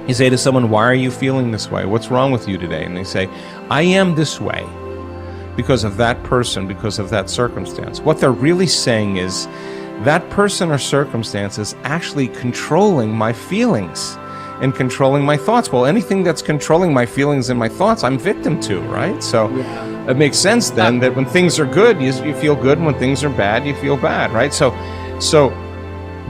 You say to someone, why are you feeling this way? What's wrong with you today? And they say, I am this way because of that person, because of that circumstance. What they're really saying is that person or circumstance is actually controlling my feelings and controlling my thoughts. Well, anything that's controlling my feelings and my thoughts, I'm victim to, right? So it makes sense then that when things are good, you feel good, and when things are bad, you feel bad, right? So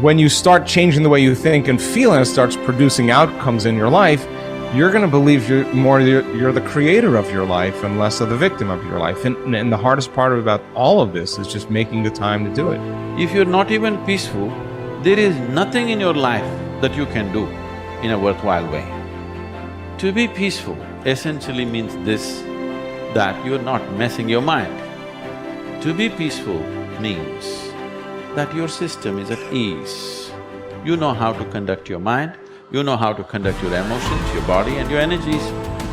when you start changing the way you think and feel, and it starts producing outcomes in your life, you're going to believe you're the creator of your life and less of the victim of your life. And the hardest part about all of this is just making the time to do it. If you're not even peaceful, there is nothing in your life that you can do in a worthwhile way. To be peaceful essentially means this, that you're not messing your mind. To be peaceful means that your system is at ease. You know how to conduct your mind, you know how to conduct your emotions, your body and your energies.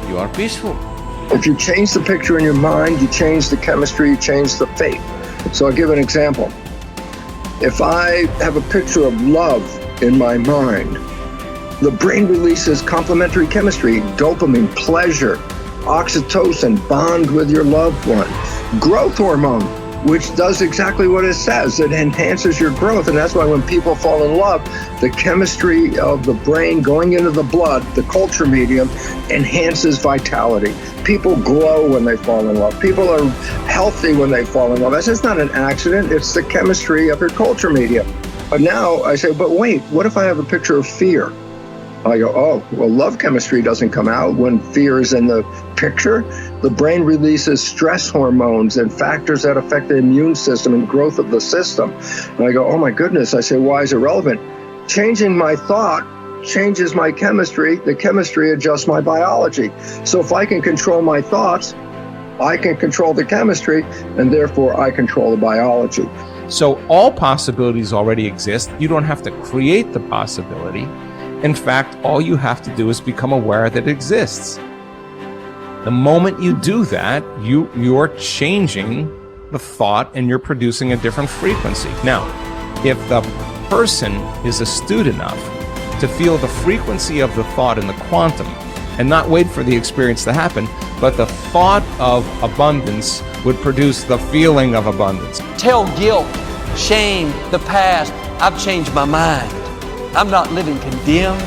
You are peaceful. If you change the picture in your mind, you change the chemistry, you change the fate. So I'll give an example. If I have a picture of love in my mind, the brain releases complementary chemistry, dopamine, pleasure, oxytocin, bond with your loved one, growth hormone, which does exactly what it says. It enhances your growth, and that's why when people fall in love, the chemistry of the brain going into the blood, the culture medium, enhances vitality. People glow when they fall in love. People are healthy when they fall in love. It's not an accident, it's the chemistry of your culture medium. But now I say, but wait, what if I have a picture of fear? I go, oh, well, love chemistry doesn't come out when fear is in the picture. The brain releases stress hormones and factors that affect the immune system and growth of the system. And I go, oh my goodness. I say, why is it relevant? Changing my thought changes my chemistry. The chemistry adjusts my biology. So if I can control my thoughts, I can control the chemistry, and therefore I control the biology. So all possibilities already exist. You don't have to create the possibility. In fact, all you have to do is become aware that it exists. The moment you do that, you're changing the thought and you're producing a different frequency. Now, if the person is astute enough to feel the frequency of the thought in the quantum and not wait for the experience to happen, but the thought of abundance would produce the feeling of abundance. Tell guilt, shame, the past, I've changed my mind. I'm not living condemned.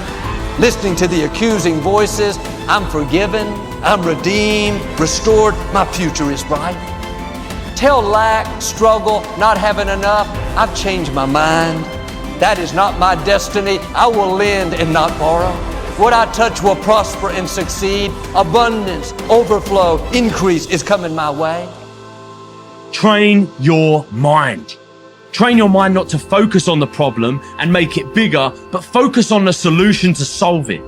Listening to the accusing voices, I'm forgiven, I'm redeemed, restored, my future is bright. Tell lack, struggle, not having enough, I've changed my mind. That is not my destiny. I will lend and not borrow. What I touch will prosper and succeed. Abundance, overflow, increase is coming my way. Train your mind. Train your mind not to focus on the problem and make it bigger, but focus on the solution to solve it.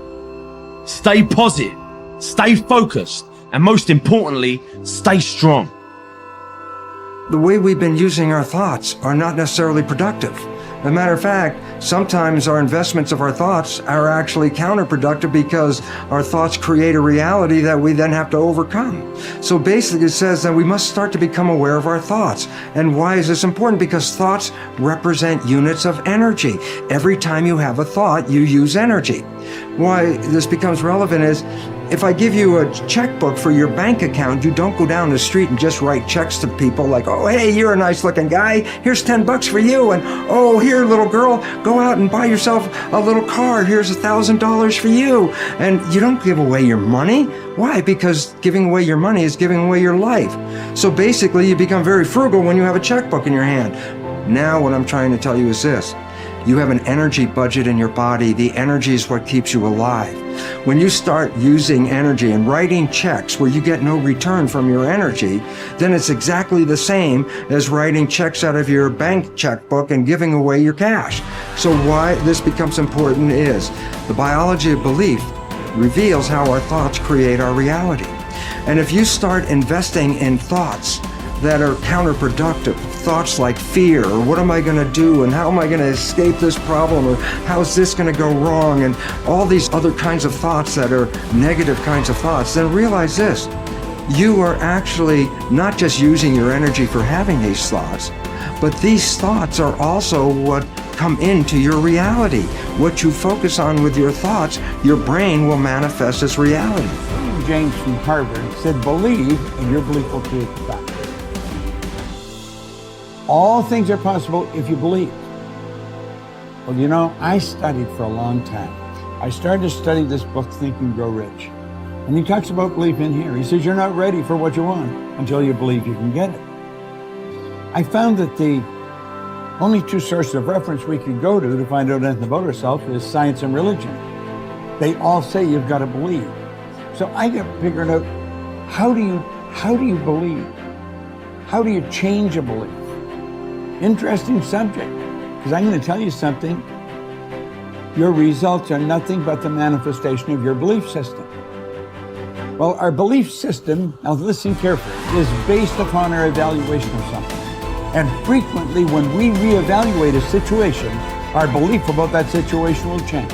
Stay positive, stay focused, and most importantly, stay strong. The way we've been using our thoughts are not necessarily productive. As a matter of fact, sometimes our investments of our thoughts are actually counterproductive because our thoughts create a reality that we then have to overcome. So basically it says that we must start to become aware of our thoughts. And why is this important? Because thoughts represent units of energy. Every time you have a thought, you use energy. Why this becomes relevant is, if I give you a checkbook for your bank account, you don't go down the street and just write checks to people like, oh, hey, you're a nice looking guy. Here's $10 for you. And oh, here, little girl, go out and buy yourself a little car. Here's $1,000 for you. And you don't give away your money. Why? Because giving away your money is giving away your life. So basically, you become very frugal when you have a checkbook in your hand. Now, what I'm trying to tell you is this. You have an energy budget in your body. The energy is what keeps you alive. When you start using energy and writing checks where you get no return from your energy, then it's exactly the same as writing checks out of your bank checkbook and giving away your cash. So why this becomes important is the biology of belief reveals how our thoughts create our reality. And if you start investing in thoughts that are counterproductive, thoughts like fear, or what am I going to do, and how am I going to escape this problem, or how's this going to go wrong, and all these other kinds of thoughts that are negative kinds of thoughts, then realize this. You are actually not just using your energy for having these thoughts, But these thoughts are also what come into your reality. What you focus on with your thoughts, your brain will manifest as reality. James from Harvard said, believe and your belief will create the fact. All things are possible if you believe. Well, you know, I studied for a long time. I started to study this book, Think and Grow Rich. And he talks about belief in here. He says, you're not ready for what you want until you believe you can get it. I found that the only two sources of reference we could go to find out anything about ourselves is science and religion. They all say you've got to believe. So I got figured out, how do you believe? How do you change a belief? Interesting subject, because I'm going to tell you something. Your results are nothing but the manifestation of your belief system. Well, our belief system, now listen carefully, is based upon our evaluation of something. And frequently when we reevaluate a situation, our belief about that situation will change.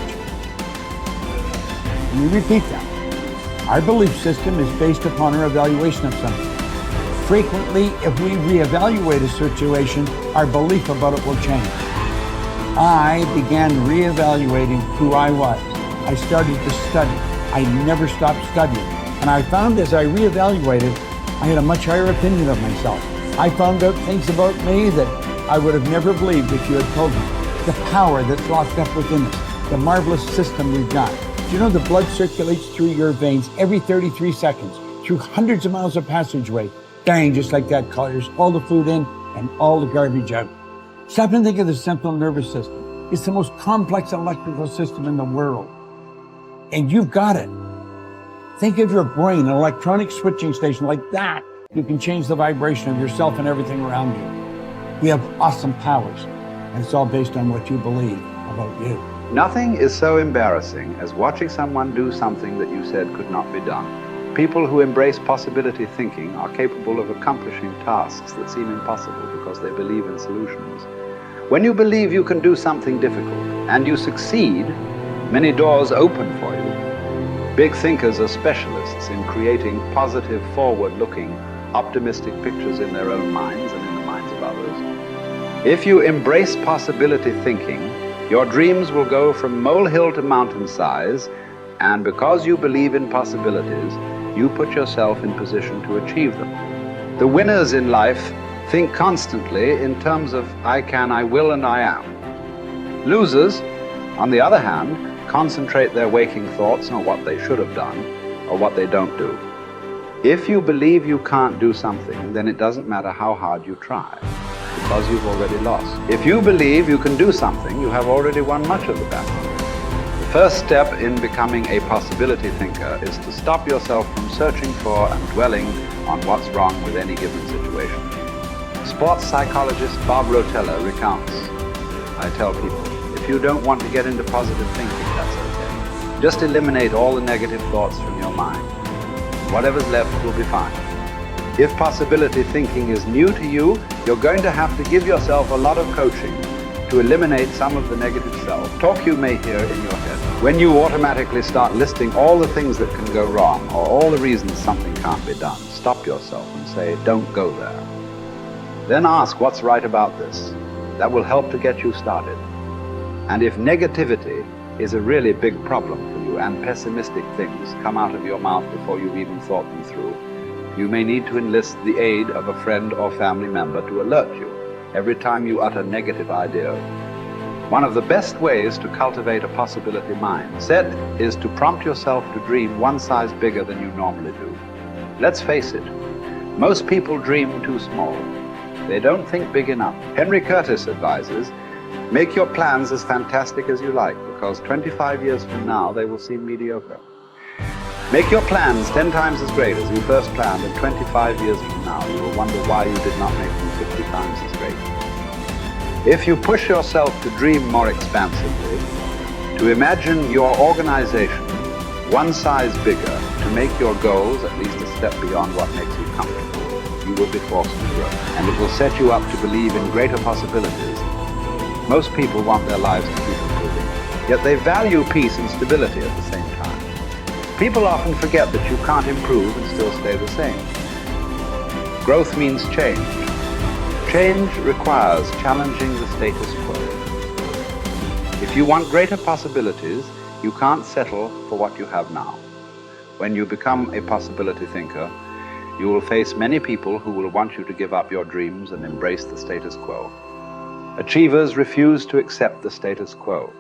Let me repeat that. Our belief system is based upon our evaluation of something. Frequently, if we reevaluate a situation, our belief about it will change. I began reevaluating who I was. I started to study. I never stopped studying. And I found as I reevaluated, I had a much higher opinion of myself. I found out things about me that I would have never believed if you had told me. The power that's locked up within us, the marvelous system we've got. Do you know the blood circulates through your veins every 33 seconds, through hundreds of miles of passageway? Bang, just like that, clears all the food in and all the garbage out. Stop and think of the central nervous system. It's the most complex electrical system in the world. And you've got it. Think of your brain, an electronic switching station like that. You can change the vibration of yourself and everything around you. We have awesome powers, and it's all based on what you believe about you. Nothing is so embarrassing as watching someone do something that you said could not be done. People who embrace possibility thinking are capable of accomplishing tasks that seem impossible because they believe in solutions. When you believe you can do something difficult and you succeed, many doors open for you. Big thinkers are specialists in creating positive, forward-looking, optimistic pictures in their own minds and in the minds of others. If you embrace possibility thinking, your dreams will go from molehill to mountain size, and because you believe in possibilities, you put yourself in position to achieve them. The winners in life think constantly in terms of I can, I will, and I am. Losers, on the other hand, concentrate their waking thoughts on what they should have done or what they don't do. If you believe you can't do something, then it doesn't matter how hard you try, because you've already lost. If you believe you can do something, you have already won much of the battle. The first step in becoming a possibility thinker is to stop yourself from searching for and dwelling on what's wrong with any given situation. Sports psychologist Bob Rotella recounts, I tell people, if you don't want to get into positive thinking, that's okay. Just eliminate all the negative thoughts from your mind. Whatever's left will be fine. If possibility thinking is new to you, you're going to have to give yourself a lot of coaching to eliminate some of the negative self-talk you may hear in your head. When you automatically start listing all the things that can go wrong or all the reasons something can't be done, stop yourself and say, don't go there. Then ask what's right about this. That will help to get you started. And if negativity is a really big problem for you and pessimistic things come out of your mouth before you've even thought them through, you may need to enlist the aid of a friend or family member to alert you every time you utter negative ideas. One of the best ways to cultivate a possibility mindset is to prompt yourself to dream one size bigger than you normally do. Let's face it, most people dream too small. They don't think big enough. Henry Curtis advises, make your plans as fantastic as you like, because 25 years from now they will seem mediocre. Make your plans 10 times as great as you first planned, and 25 years from now you will wonder why you did not make them 50 times as great. If you push yourself to dream more expansively, to imagine your organization one size bigger, to make your goals at least a step beyond what makes you comfortable, you will be forced to grow. And it will set you up to believe in greater possibilities. Most people want their lives to keep improving, yet they value peace and stability at the same time. People often forget that you can't improve and still stay the same. Growth means change. Change requires challenging the status quo. If you want greater possibilities, you can't settle for what you have now. When you become a possibility thinker, you will face many people who will want you to give up your dreams and embrace the status quo. Achievers refuse to accept the status quo.